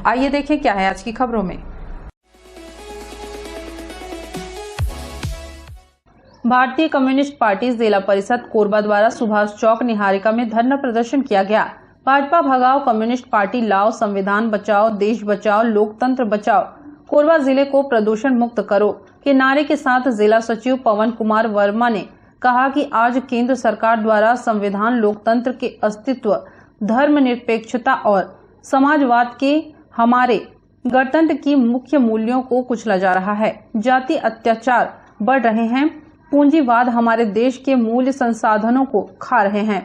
आइए देखें क्या है आज की खबरों में। भारतीय कम्युनिस्ट पार्टी जिला परिषद कोरबा द्वारा सुभाष चौक निहारिका में धरना प्रदर्शन किया गया। भाजपा भगाओ, कम्युनिस्ट पार्टी लाओ, संविधान बचाओ, देश बचाओ, लोकतंत्र बचाओ, कोरबा जिले को प्रदूषण मुक्त करो के नारे के साथ जिला सचिव पवन कुमार वर्मा ने कहा कि आज केंद्र सरकार द्वारा संविधान, लोकतंत्र के अस्तित्व, धर्मनिरपेक्षता और समाजवाद के हमारे गणतंत्र की मुख्य मूल्यों को कुचला जा रहा है। जाति अत्याचार बढ़ रहे हैं, पूंजीवाद हमारे देश के मूल्य संसाधनों को खा रहे हैं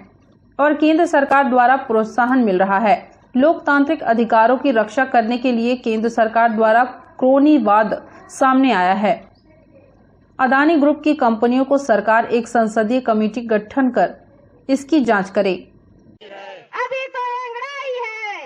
और केंद्र सरकार द्वारा प्रोत्साहन मिल रहा है। लोकतांत्रिक अधिकारों की रक्षा करने के लिए केंद्र सरकार द्वारा क्रोनीवाद सामने आया है। अदानी ग्रुप की कंपनियों को सरकार एक संसदीय कमेटी गठन कर इसकी जांच करे। अभी तो लड़ाई है,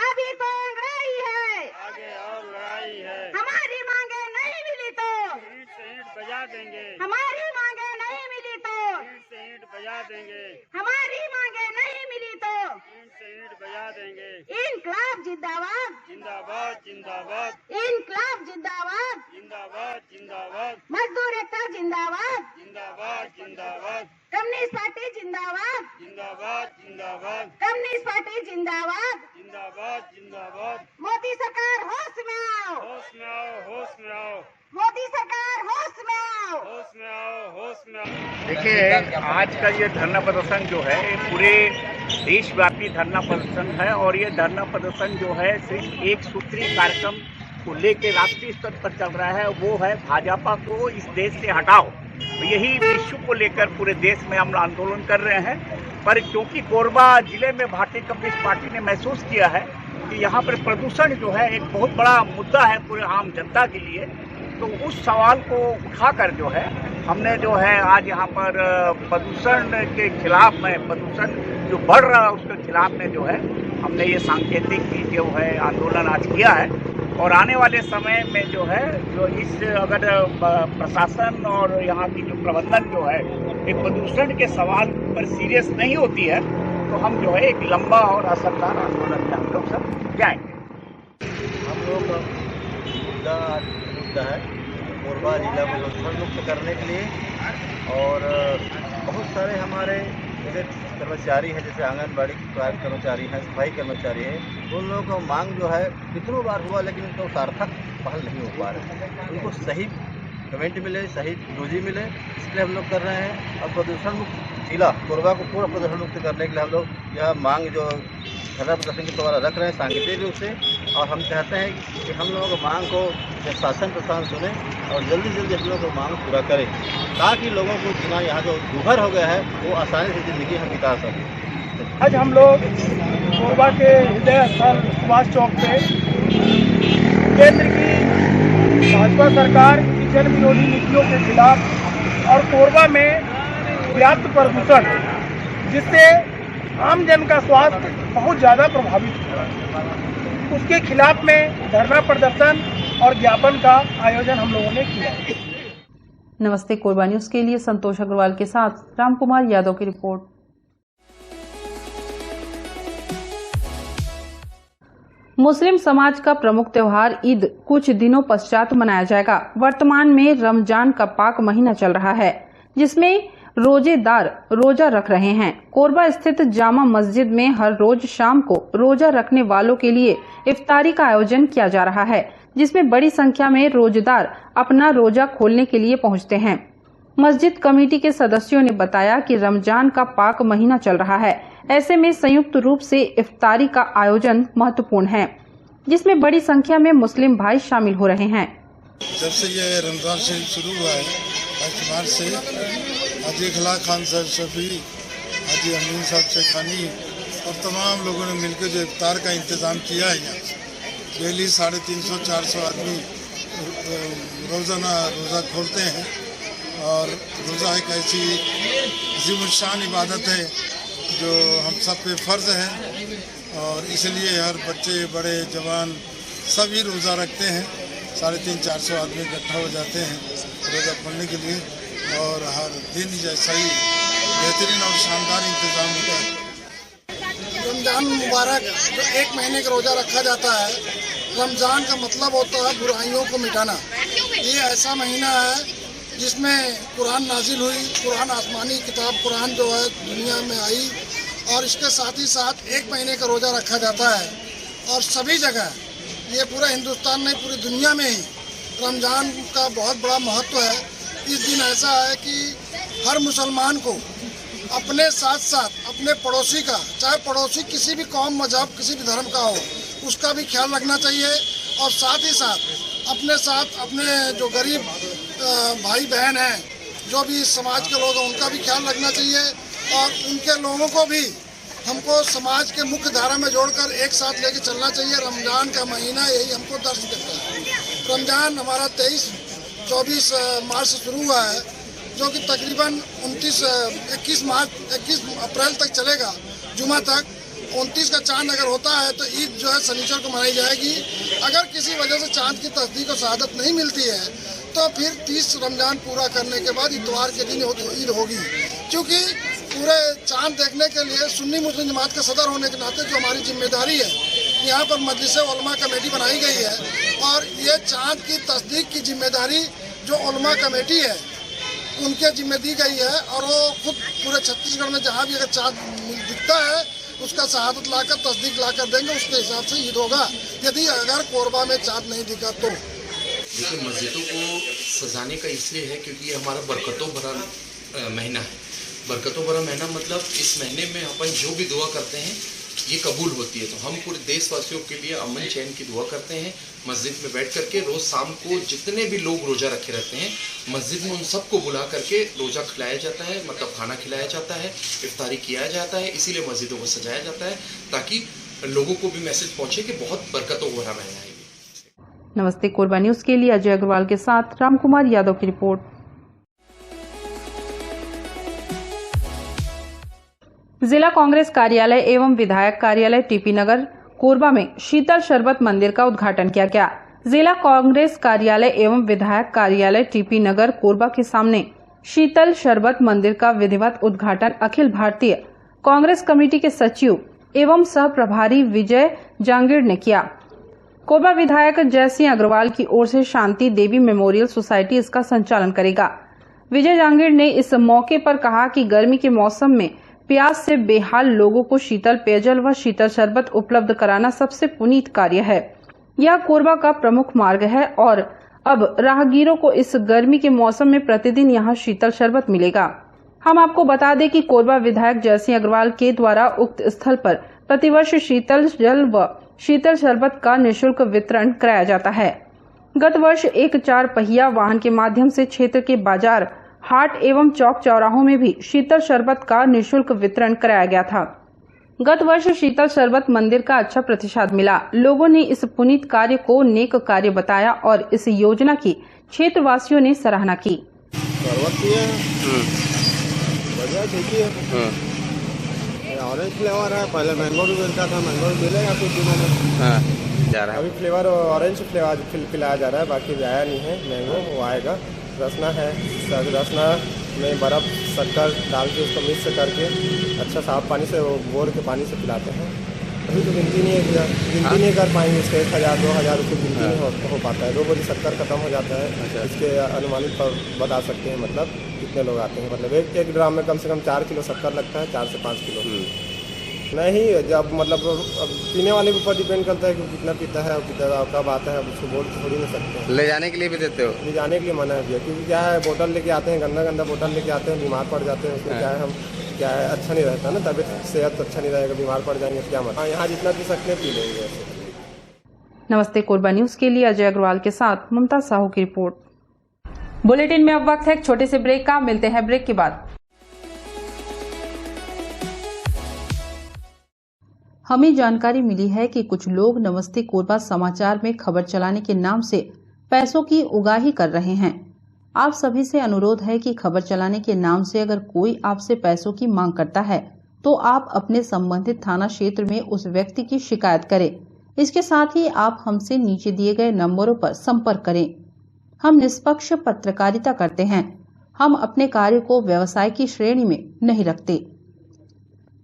अभी तो लड़ाई है, आगे और लड़ाई है। हमारी मांगे नहीं मिली तो ईंट से ईंट बजा देंगे, हमारी मांगे नहीं मिली तो ईंट से ईंट बजा देंगे, हमारी मांगे नहीं मिली तो ईंट से ईंट बजा देंगे। इनकलाब जिंदाबाद, जिंदाबाद जिंदाबाद, इनकलाब जिंदाबाद, जिंदाबाद जिंदाबाद, मजदूर एकता जिंदाबाद, जिंदाबाद जिंदाबाद, कम्युनिस्ट पार्टी जिंदाबाद, जिंदाबाद जिंदाबाद, कम्युनिस्ट पार्टी जिंदाबाद। जिंदाबाद जिंदाबाद। मोदी सरकार होश में आओ, होश में आओ, होश में आओ, मोदी सरकार होश में आओ, होश में आओ, होश में आओ। देखिए, आज का ये धरना प्रदर्शन जो है ये पूरे देशव्यापी धरना प्रदर्शन है और ये धरना प्रदर्शन जो है सिर्फ एक सूत्रीय कार्यक्रम को लेकर राष्ट्रीय स्तर पर चल रहा है, वो है भाजपा को इस देश से हटाओ। तो यही इश्यू को लेकर पूरे देश में हम आंदोलन कर रहे हैं। पर क्योंकि कोरबा जिले में भारतीय कम्युनिस्ट पार्टी ने महसूस किया है कि यहाँ पर प्रदूषण जो है एक बहुत बड़ा मुद्दा है पूरे आम जनता के लिए, तो उस सवाल को उठाकर जो है हमने जो है आज यहाँ पर प्रदूषण के खिलाफ में, प्रदूषण जो बढ़ रहा है उसके खिलाफ में जो है हमने ये सांकेतिक जो है आंदोलन आज किया है। और आने वाले समय में जो है जो इस अगर प्रशासन और यहाँ की जो प्रबंधन जो है एक प्रदूषण के सवाल पर सीरियस नहीं होती है तो हम जो है एक लंबा और असरदार आंदोलन में हम लोग सब जाएंगे। हम लोग मुद्दा है कोरबा जिला को प्रदूषण मुक्त करने के लिए और बहुत सारे हमारे जैसे कर्मचारी हैं, जैसे आंगनबाड़ी कर्मचारी हैं, सफाई कर्मचारी हैं, उन लोगों का मांग जो है कितनों बार हुआ लेकिन उनको सार्थक पहल नहीं हो पा रहे। उनको सही पेमेंट मिले, सही रोजी मिले, इसलिए हम लोग कर रहे हैं। और प्रदूषण मुक्त जिला कोरबा को पूरा प्रदूषण मुक्त करने के लिए हम लोग यह मांग जो धरना प्रदर्शन के द्वारा रख रहे हैं सांकेतिक रूप से, और हम चाहते हैं कि हम लोगों को मांग को शासन प्रशासन सुने और जल्दी से जल्दी हम लोग को मांग पूरा करें ताकि लोगों को जीना यहाँ जो दुभर हो गया है वो आसानी से ज़िंदगी हम बिता सकें। आज हम लोग कोरबा के हृदय स्थल सुभाष चौक पे केंद्र की भाजपा सरकार की जन विरोधी नीतियों के खिलाफ और कोरबा में व्याप्त प्रदूषण जिससे आम जन का स्वास्थ्य बहुत ज़्यादा प्रभावित हुआ, उसके खिलाफ में धरना प्रदर्शन और ज्ञापन का आयोजन हम लोगों ने किया। नमस्ते कोरबा न्यूज के लिए संतोष अग्रवाल के साथ राम कुमार यादव की रिपोर्ट। मुस्लिम समाज का प्रमुख त्योहार ईद कुछ दिनों पश्चात मनाया जाएगा। वर्तमान में रमजान का पाक महीना चल रहा है जिसमें रोजेदार रोजा रख रहे हैं। कोरबा स्थित जामा मस्जिद में हर रोज शाम को रोजा रखने वालों के लिए इफ्तारी का आयोजन किया जा रहा है जिसमें बड़ी संख्या में रोजेदार अपना रोजा खोलने के लिए पहुंचते हैं। मस्जिद कमेटी के सदस्यों ने बताया कि रमजान का पाक महीना चल रहा है, ऐसे में संयुक्त रूप से इफ्तारी का आयोजन महत्वपूर्ण है जिसमें बड़ी संख्या में मुस्लिम भाई शामिल हो रहे हैं। जब से ये रमजान शरीफ शुरू हुआ है अजमार से हाजी खला खान साहब शफी, हाजी अमीन साहब शेखानी और तमाम लोगों ने मिलकर जो इफ्तार का इंतज़ाम किया है, यहाँ डेली 350-400 आदमी रोज़ाना रोज़ा खोलते हैं। और रोज़ा एक ऐसी अज़ीमुश्शान इबादत है जो हम सब पे फ़र्ज़ है और इसलिए हर बच्चे बड़े जवान सभी रोज़ा रखते हैं। 350-400 आदमी इकट्ठा हो जाते हैं रोज़ा खोलने के लिए और हर दिन जैसा ही बेहतरीन और शानदार इंतज़ाम होता है। रमजान मुबारक जो 1 महीने का रोज़ा रखा जाता है, रमज़ान का मतलब होता है बुराइयों को मिटाना। ये ऐसा महीना है जिसमें कुरान नाजिल हुई, कुरान आसमानी किताब कुरान जो है दुनिया में आई, और इसके साथ ही साथ 1 महीने का रोज़ा रखा जाता है। और सभी जगह, ये पूरे हिंदुस्तान में, पूरी दुनिया में ही रमज़ान का बहुत बड़ा महत्व है। इस दिन ऐसा है कि हर मुसलमान को अपने साथ साथ अपने पड़ोसी का, चाहे पड़ोसी किसी भी कौम, मजहब, किसी भी धर्म का हो, उसका भी ख्याल रखना चाहिए। और साथ ही साथ अपने साथ अपने जो गरीब भाई बहन हैं, जो भी समाज के लोग हैं, उनका भी ख्याल रखना चाहिए। और उनके लोगों को भी हमको समाज के मुख्य धारा में जोड़कर एक साथ लेके चलना चाहिए। रमज़ान का महीना यही हमको दर्श देता है। रमज़ान हमारा 24 मार्च से शुरू हुआ है, जो कि तकरीबन 21 अप्रैल तक चलेगा, जुमा तक। 29 का चांद अगर होता है तो ईद जो है शनिचर को मनाई जाएगी। अगर किसी वजह से चांद की तस्दीक और शहादत नहीं मिलती है तो फिर 30 रमज़ान पूरा करने के बाद इतवार के दिन ईद होगी। क्योंकि पूरे चांद देखने के लिए सुन्नी मुस्लिम जमात का सदर होने के नाते जो हमारी जिम्मेदारी है, यहाँ पर मजलिस उलमा कमेटी बनाई गई है, और ये चांद की तस्दीक की जिम्मेदारी जो उलमा कमेटी है उनके जिम्मे दी गई है। और वो खुद पूरे छत्तीसगढ़ में जहाँ भी अगर चाँद दिखता है उसका शहादत लाकर, तस्दीक लाकर देंगे, उसके हिसाब से ईद होगा। यदि अगर कोरबा में चाँद नहीं दिखा तो। देखिए, मस्जिदों को सजाने का इसलिए है क्योंकि ये हमारा बरकतों भरा महीना है। बरकतों भरा महीना मतलब इस महीने में अपन जो भी दुआ करते हैं ये कबूल होती है। तो हम पूरे देशवासियों के लिए अमन चैन की दुआ करते हैं मस्जिद में बैठ करके। रोज़ शाम को जितने भी लोग रोज़ा रखे रहते हैं, मस्जिद में उन सबको बुला करके रोज़ा खिलाया जाता है, मतलब खाना खिलाया जाता है, इफ्तारी किया जाता है। इसीलिए मस्जिदों को सजाया जाता है ताकि लोगों को भी मैसेज पहुँचे कि बहुत बरकतों भरा महीना है। नमस्ते कोरबा न्यूज़ के लिए अजय अग्रवाल के साथ रामकुमार यादव की रिपोर्ट। जिला कांग्रेस कार्यालय एवं विधायक कार्यालय टीपी नगर कोरबा में शीतल शरबत मंदिर का उद्घाटन किया गया। जिला कांग्रेस कार्यालय एवं विधायक कार्यालय टीपी नगर कोरबा के सामने शीतल शरबत मंदिर का विधिवत उद्घाटन अखिल भारतीय कांग्रेस कमेटी के सचिव एवं सह प्रभारी विजय जांगीर ने किया। कोरबा विधायक जयसिंह अग्रवाल की ओर से शांति देवी मेमोरियल सोसाइटी इसका संचालन करेगा। विजय जांगीर ने इस मौके पर कहा कि गर्मी के मौसम में प्यास से बेहाल लोगों को शीतल पेयजल व शीतल शरबत उपलब्ध कराना सबसे पुनीत कार्य है। यह कोरबा का प्रमुख मार्ग है और अब राहगीरों को इस गर्मी के मौसम में प्रतिदिन यहाँ शीतल शरबत मिलेगा। हम आपको बता दें कि कोरबा विधायक जयसिंह अग्रवाल के द्वारा उक्त स्थल पर प्रतिवर्ष शीतल जल व शीतल शरबत का निःशुल्क वितरण कराया जाता है। गत वर्ष एक 4 पहिया वाहन के माध्यम से क्षेत्र के बाजार, हाट एवं चौक चौराहों में भी शीतल शरबत का निःशुल्क वितरण कराया गया था। गत वर्ष शीतल शरबत मंदिर का अच्छा प्रतिसाद मिला। लोगों ने इस पुनीत कार्य को नेक कार्य बताया और इस योजना की क्षेत्रवासियों ने सराहना की। ऑरेंज फ्लेवर है, पहले मैंगो भी मिलता था, मैंगो भी मिलेगा कुछ दिनों में। जा रहा है अभी फ्लेवर ऑरेंज फ्लेवर पिलाया जा रहा है, बाकी आया नहीं है मैंगो, वो आएगा। रसना है, रसना में बर्फ़ शक्कर डाल के उसको मिक्स करके अच्छा साफ पानी से, बोर के पानी से पिलाते हैं। अभी तो गिनती नहीं कर पाएंगे इसके 1000 2000 रुपये गिनती नहीं हो पाता है। 2 बोरी शक्कर खत्म हो जाता है। इसके अनुमानित बता सकते हैं मतलब कितने लोग आते हैं। मतलब एक ड्राम में कम से कम 4 किलो शक्कर लगता है, 4 से 5 किलो नहीं। जब मतलब अब पीने वाले के ऊपर डिपेंड करता है कि कितना पीता है और कितना कब आता है, अब उसको बोल थोड़ी नहीं सकते हैं। ले जाने के लिए भी देते हो? ले जाने के लिए मना है, क्योंकि क्या है बोतल लेके आते हैं, गंदा बोतल लेके आते हैं, बीमार पड़ जाते हैं। उसमें क्या है अच्छा नहीं रहता ना, तबीयत सेहत अच्छा नहीं रहेगा, बीमार पड़ जाएंगे क्या मतलब। हाँ, यहाँ जितना पी सकते हैं पी लेंगे। नमस्ते कोरबा न्यूज़ के लिए अजय अग्रवाल के साथ ममता साहू की रिपोर्ट। बुलेटिन में अब वक्त है एक छोटे से ब्रेक का। मिलते हैं ब्रेक के बाद। हमें जानकारी मिली है कि कुछ लोग नमस्ते कोरबा समाचार में खबर चलाने के नाम से पैसों की उगाही कर रहे हैं। आप सभी से अनुरोध है कि खबर चलाने के नाम से अगर कोई आपसे पैसों की मांग करता है तो आप अपने संबंधित थाना क्षेत्र में उस व्यक्ति की शिकायत करें। इसके साथ ही आप हमसे नीचे दिए गए नंबरों पर संपर्क करें। हम निष्पक्ष पत्रकारिता करते हैं। हम अपने कार्य को व्यवसाय की श्रेणी में नहीं रखते।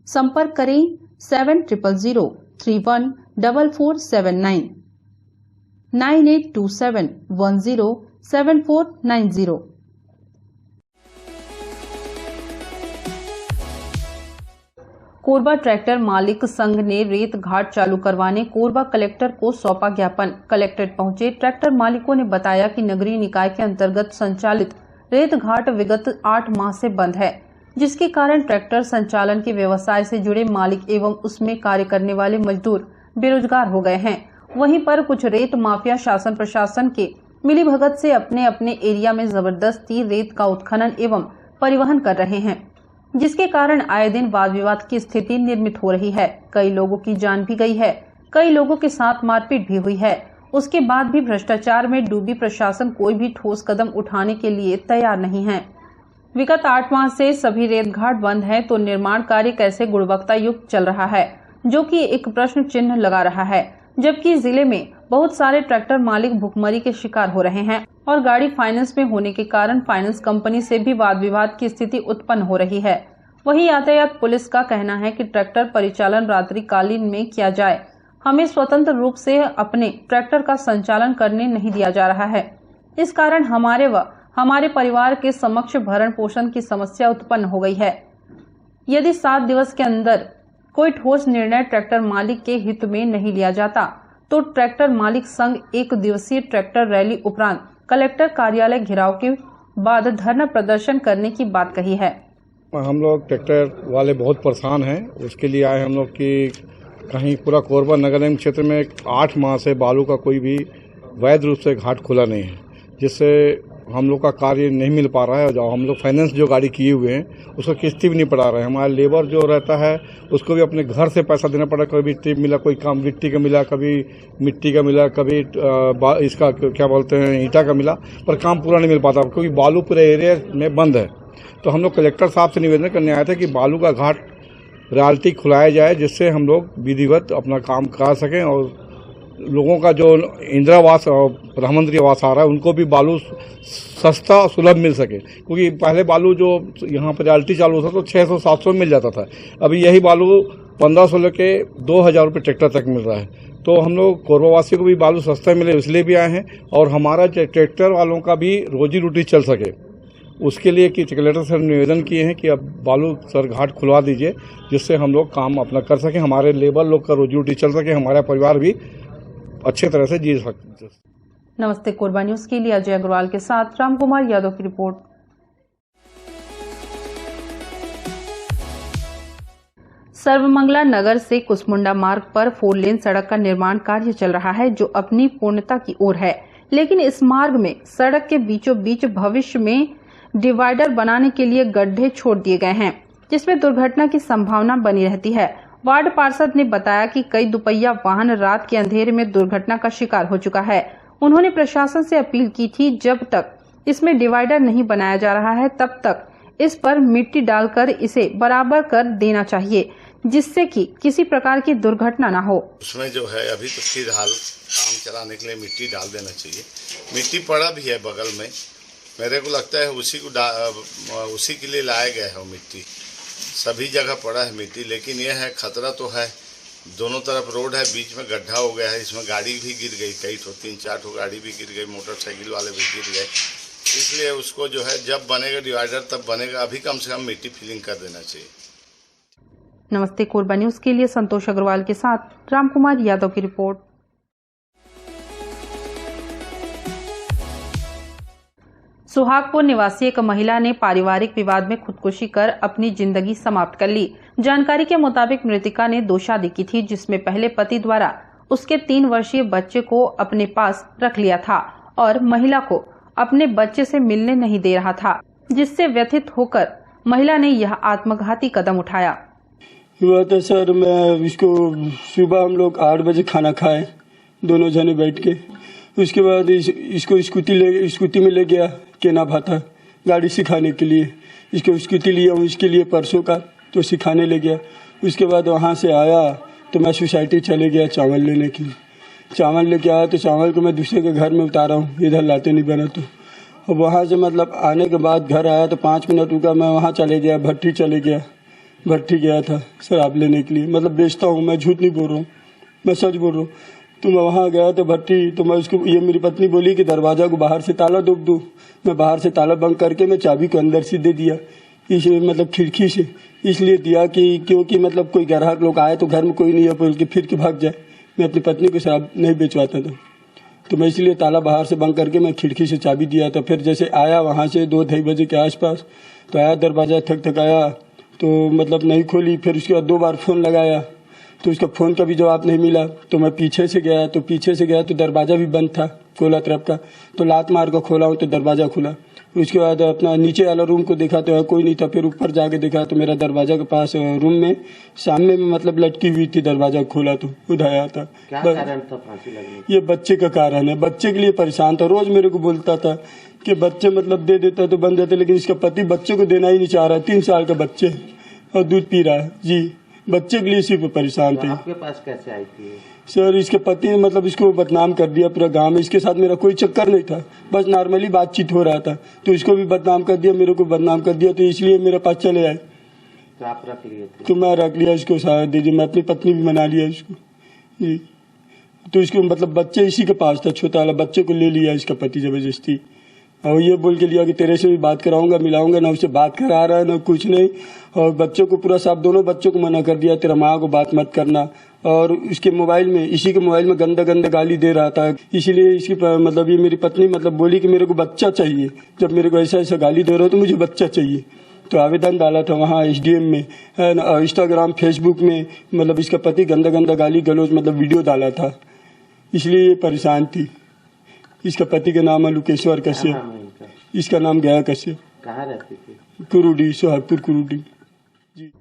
संपर्क करें 7003144479 9827107490। कोरबा ट्रैक्टर मालिक संघ ने रेत घाट चालू करवाने कोरबा कलेक्टर को सौंपा ज्ञापन। कलेक्ट्रेट पहुंचे ट्रैक्टर मालिकों ने बताया कि नगरीय निकाय के अंतर्गत संचालित रेत घाट विगत 8 माह से बंद है, जिसके कारण ट्रैक्टर संचालन के व्यवसाय से जुड़े मालिक एवं उसमें कार्य करने वाले मजदूर बेरोजगार हो गए हैं। वहीं पर कुछ रेत माफिया शासन प्रशासन के मिलीभगत से अपने अपने एरिया में जबरदस्ती रेत का उत्खनन एवं परिवहन कर रहे हैं, जिसके कारण आए दिन वाद विवाद की स्थिति निर्मित हो रही है। कई लोगों की जान भी गई है, कई लोगों के साथ मारपीट भी हुई है। उसके बाद भी भ्रष्टाचार में डूबी प्रशासन कोई भी ठोस कदम उठाने के लिए तैयार नहीं है। विगत 8 माह से सभी रेत घाट बंद है, तो निर्माण कार्य कैसे गुणवत्ता युक्त चल रहा है, जो कि एक प्रश्न चिन्ह लगा रहा है। जबकि जिले में बहुत सारे ट्रैक्टर मालिक भुखमरी के शिकार हो रहे हैं और गाड़ी फाइनेंस में होने के कारण फाइनेंस कंपनी से भी वाद विवाद की स्थिति उत्पन्न हो रही है। वहीं यातायात पुलिस का कहना है कि ट्रैक्टर परिचालन रात्रिकालीन में किया जाए, हमें स्वतंत्र रूप से अपने ट्रैक्टर का संचालन करने नहीं दिया जा रहा है। इस कारण हमारे व हमारे परिवार के समक्ष भरण पोषण की समस्या उत्पन्न हो गई है। यदि 7 दिवस के अंदर कोई ठोस निर्णय ट्रैक्टर मालिक के हित में नहीं लिया जाता, तो ट्रैक्टर मालिक संघ 1 दिवसीय ट्रैक्टर रैली उपरांत कलेक्टर कार्यालय घेराव के बाद धरना प्रदर्शन करने की बात कही है। हम लोग ट्रैक्टर वाले बहुत परेशान हैं, उसके लिए आए हम लोग कि कहीं पूरा कोरबा नगर निगम क्षेत्र में 8 माह से बालू का कोई भी वैध रूप से घाट खुला नहीं है, जिससे हम लोग का कार्य नहीं मिल पा रहा है। जो हम लोग फाइनेंस जो गाड़ी किए हुए हैं उसको किस्ती भी नहीं पड़ा रहे हैं। हमारा लेबर जो रहता है उसको भी अपने घर से पैसा देना पड़ा। कभी टिप मिला, कोई काम गिट्टी का मिला, कभी मिट्टी का मिला, कभी इसका क्या बोलते हैं ईंटा का मिला, पर काम पूरा नहीं मिल पाता क्योंकि बालू पूरे एरिया में बंद है। तो हम लोग कलेक्टर साहब से निवेदन करने आए थे कि बालू का घाट रियल्टी खुलाया जाए, जिससे हम लोग विधिवत अपना काम कर सकें और लोगों का जो इंदिरा आवास और प्रधानमंत्री आवास आ रहा है उनको भी बालू सस्ता और सुलभ मिल सके। क्योंकि पहले बालू जो यहाँ पर रियल्टी चालू होता तो 600-700 मिल जाता था, अभी यही बालू 1500 लेके 2000 रुपये ट्रैक्टर तक मिल रहा है। तो हम लोग कोरबावासियों को भी बालू सस्ता मिले इसलिए भी आए हैं और हमारा ट्रैक्टर वालों का भी रोजी रोटी चल सके, उसके लिए कि कलेक्टर सर निवेदन किए हैं कि अब बालू सर घाट खुलवा दीजिए, जिससे हम लोग काम अपना कर सकें, हमारे लेबर लोग का रोजी रोटी चल सके, हमारा परिवार भी अच्छे तरह से जी सकते। नमस्ते कोरबा न्यूज के लिए अजय अग्रवाल के साथ राम कुमार यादव की रिपोर्ट। सर्वमंगला नगर से कुसमुंडा मार्ग पर 4 लेन सड़क का निर्माण कार्य चल रहा है, जो अपनी पूर्णता की ओर है। लेकिन इस मार्ग में सड़क के बीचों बीच भविष्य में डिवाइडर बनाने के लिए गड्ढे छोड़ दिए गए हैं, जिसमें दुर्घटना की संभावना बनी रहती है। वार्ड पार्षद ने बताया कि कई दुपहिया वाहन रात के अंधेरे में दुर्घटना का शिकार हो चुका है। उन्होंने प्रशासन से अपील की थी, जब तक इसमें डिवाइडर नहीं बनाया जा रहा है तब तक इस पर मिट्टी डालकर इसे बराबर कर देना चाहिए, जिससे कि किसी प्रकार की दुर्घटना न हो। उसमें जो है अभी तो फिलहाल काम चलाने के लिए मिट्टी डाल देना चाहिए। मिट्टी पड़ा भी है बगल में, मेरे को लगता है उसी के लिए लाया गया है मिट्टी। सभी जगह पड़ा है मिट्टी, लेकिन यह है खतरा तो है। दोनों तरफ रोड है, बीच में गड्ढा हो गया है, इसमें गाड़ी भी गिर गई, कई 3-4 ठो गाड़ी भी गिर गई, मोटरसाइकिल वाले भी गिर गए। इसलिए उसको जो है जब बनेगा डिवाइडर तब बनेगा, अभी कम से कम मिट्टी फिलिंग कर देना चाहिए। नमस्ते कोरबा न्यूज के लिए संतोष अग्रवाल के साथ रामकुमार यादव की रिपोर्ट। सुहागपुर निवासी एक महिला ने पारिवारिक विवाद में खुदकुशी कर अपनी जिंदगी समाप्त कर ली। जानकारी के मुताबिक मृतका ने 2 शादी की थी, जिसमें पहले पति द्वारा उसके 3 वर्षीय बच्चे को अपने पास रख लिया था और महिला को अपने बच्चे से मिलने नहीं दे रहा था, जिससे व्यथित होकर महिला ने यह आत्मघाती कदम उठाया। हुआ था सर, मैं इसको सुबह हम लोग 8 बजे खाना खाए दोनों जने बैठ के। उसके बाद इसको स्कूटी में ले गया केना भाता गाड़ी सिखाने के लिए। इसको स्कूटी लिया हूँ इसके लिए परसों का, तो सिखाने ले गया। उसके बाद वहाँ से आया तो मैं सोसाइटी चले गया चावल लेने के लिए। चावल लेके आया तो चावल को मैं दूसरे के घर में उतारा हूँ, इधर लाते नहीं बना। तो अब वहाँ से मतलब आने के बाद घर आया तो 5 मिनट रुका, मैं वहाँ चले गया, भट्टी चले गया। भट्टी गया था शराब लेने के लिए, मतलब बेचता हूँ मैं, झूठ नहीं बोल रहा हूँ, मैं सच बोल रहा हूँ। तो मैं वहाँ गया तो भट्टी, तो मैं उसको, ये मेरी पत्नी बोली कि दरवाजा को बाहर से ताला ठोक दूँ। मैं बाहर से ताला बंद करके मैं चाबी को अंदर से दे दिया, इसलिए मतलब खिड़की से इसलिए दिया कि क्योंकि मतलब कोई ग्राहक लोग आए तो घर में कोई नहीं है, बोल के फिर के भाग जाए। मैं अपनी पत्नी को शराब नहीं बेचवाता था, तो मैं इसलिए ताला बाहर से बंद करके मैं खिड़की से चाबी दिया था। फिर जैसे आया वहाँ से 2-2:30 बजे के आसपास, तो आया, दरवाज़ा थक आया तो मतलब नहीं खोली। फिर उसके बाद 2 बार फ़ोन लगाया तो उसका फ़ोन का भी जवाब नहीं मिला। तो मैं पीछे से गया तो दरवाज़ा भी बंद था कोला तरफ का, तो लात मार कर खोला हूँ तो दरवाज़ा खुला। उसके बाद अपना नीचे वाला रूम को देखा तो कोई नहीं था। फिर ऊपर जाके देखा तो मेरा दरवाजा के पास रूम में सामने में मतलब लटकी हुई थी, दरवाजा खोला तो उठाया था। क्या कारण था फांसी लगने? ये बच्चे का कारण है, बच्चे के लिए परेशान था। रोज मेरे को बोलता था कि बच्चे मतलब दे देता तो बन जाते, लेकिन इसका पति बच्चे को देना ही नहीं चाह रहा। 3 साल का बच्चे और दूध पी रहा है जी, बच्चे के लिए सिर्फ परेशान थे। आपके पास कैसे आई थी? सर इसके पति ने मतलब इसको बदनाम कर दिया पूरा गांव में। इसके साथ मेरा कोई चक्कर नहीं था, बस नॉर्मली बातचीत हो रहा था, तो इसको भी बदनाम कर दिया, मेरे को बदनाम कर दिया, तो इसलिए मेरे पास चले आए। तो आप रख लिए थे? तो मैं रख लिया इसको, शायद दीजिए, मैं अपनी पत्नी भी मना लिया इसको जी। तो इसको मतलब बच्चे इसी के पास था, छोटा वाला बच्चे को ले लिया इसका पति जबरदस्ती, और ये बोल के लिया कि तेरे से भी बात कराऊंगा, मिलाऊंगा ना। उससे बात करा रहा है ना कुछ नहीं, और बच्चों को पूरा साफ, दोनों बच्चों को मना कर दिया, तेरा माँ को बात मत करना। और इसके मोबाइल में, इसी के मोबाइल में गंदा गंदा गाली दे रहा था। इसीलिए इसकी मतलब ये मेरी पत्नी मतलब बोली कि मेरे को बच्चा चाहिए, जब मेरे को ऐसा ऐसा गाली दे रहे हो तो मुझे बच्चा चाहिए। तो आवेदन डाला था वहाँ SDM में, इंस्टाग्राम, फेसबुक में, मतलब इसका पति गंदा गंदा गाली गलौज मतलब वीडियो डाला था, इसलिए ये परेशान थी। इसका पति का नाम है लुकेश्वर कश्यप, इसका नाम गया कश्यप। कहाँ रहती थी? कुरुडी, सोहागपुर कुरुडी जी।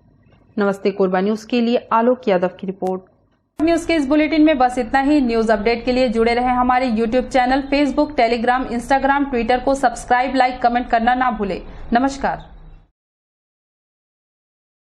नमस्ते कोरबा न्यूज के लिए आलोक यादव की रिपोर्ट। न्यूज के इस बुलेटिन में बस इतना ही। न्यूज अपडेट के लिए जुड़े रहे हमारे YouTube channel, Facebook, Telegram, Instagram, Twitter को सब्सक्राइब, लाइक, कमेंट करना ना भूले। नमस्कार।